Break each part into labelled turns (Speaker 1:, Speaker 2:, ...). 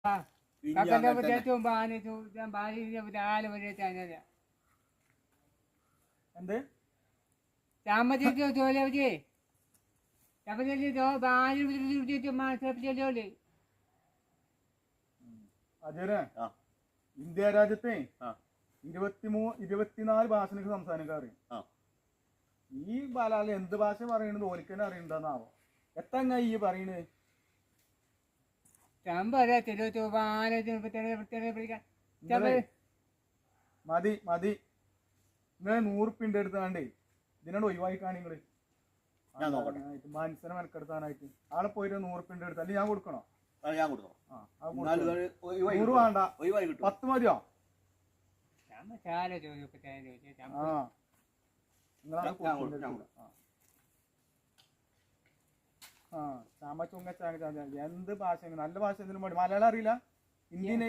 Speaker 1: kakanda betul bahan itu dan bahan ini betul betul tanya dia.
Speaker 2: എന്ത്
Speaker 1: Sama je tu tu le je. Tapi dia tu bahan itu betul masa betul le.
Speaker 2: അജയനെ ഇന്ത്യ രാജ്യത്തെ 24 ഭാഷക്ക് സംസാരിക്കാൻ അറിയും. ഈ ബാലാല് എന്ത് ഭാഷ പറയണത് ഓലിക്കന്നെ അറിയണ്ടെന്നാവോ? എത്ര ഈ പറയണേ? മതി മതി, നിങ്ങളെ 100 ഉറുപ്പിക എടുത്താണ്ടേ ഇതിനോട് ഒഴിവായിക്കാണ് നിങ്ങള് മനസ്സിനെ മെനക്കെടുത്താനായിട്ട്. ആളെ പോയിട്ട് 100 ഉറുപ്പിക എടുത്താൽ ഞാൻ കൊടുക്കണോ? 100 വേണ്ട, 10 മതിയോ? എന്ത് ഭാഷ, നല്ല ഭാഷ എന്തിനും പാടി. മലയാളം അറിയില്ല, ഹിന്ദിനെ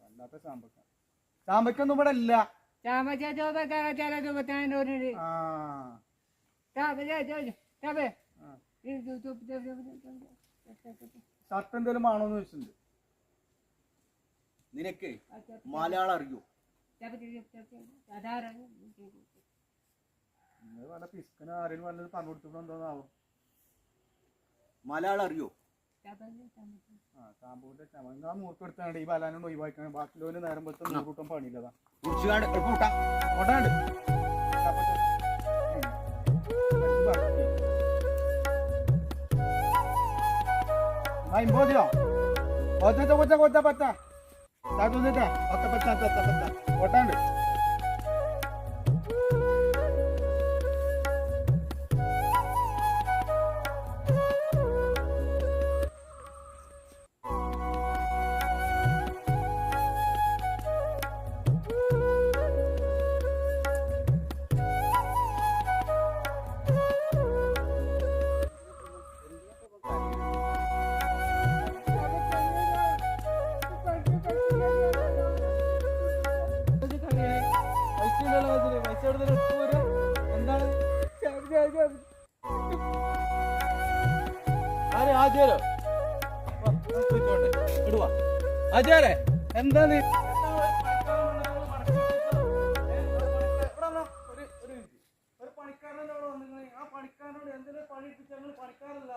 Speaker 2: വല്ലാത്ത ചാമ്പക്ക. ചാമ്പക്കൊന്നും ഇവിടെ ഇല്ല. ഷർട്ട് എന്തേലും വേണോന്ന് ചോദിച്ചിട്ടുണ്ട്.
Speaker 3: നിനക്ക് മലയാളം അറിയോ?
Speaker 2: വല്ല പിസ്കന് ആരെങ്കിലും വല്ലത് പറഞ്ഞു കൊടുത്തിട്ടുണ്ടോന്നാവോ?
Speaker 3: മലയാളം അറിയോ?
Speaker 2: ചാമ്പൂന്റെ ചമങ്ങ 100 ഉറുപ്പിക എടുത്താണ്ട് ഈ ബലാനോട് ഒഴിവാക്കണം. ബാക്കിലോന് നേരം പോലത്തെ 100 കൂട്ടം പണിയില്ലതാ. Impodio. Otra pata. Satu saja. Otra pata. Otande. ആചാരേ എന്താ നീ ഒരു പണിക്കാരനോട് ആ പണിക്കാരനോട് എന്തിനാ പണിപ്പിച്ചാൽ പണിക്കാരല്ല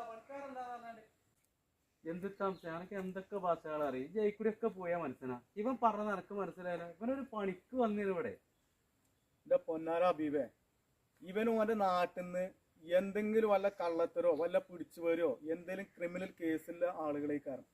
Speaker 2: എന്തിട്ടാംശ എനിക്ക് എന്തൊക്കെ ഭാഷകൾ അറിയും. ജയിക്കൂടിയൊക്കെ പോയാ മനസ്സിലാ. ഇവൻ പറഞ്ഞ നിനക്ക് മനസ്സിലായില്ല. ഇവനൊരു പണിക്ക് വന്നിരുന്നു ഇവിടെ. എന്റെ പൊന്നാര അബീബേ, ഇവനും അവന്റെ നാട്ടിൽ നിന്ന് എന്തെങ്കിലും വല്ല കള്ളത്തരോ വല്ല പിടിച്ചു വരോ എന്തെങ്കിലും ക്രിമിനൽ കേസുള്ള ആളുകളെ കാരണം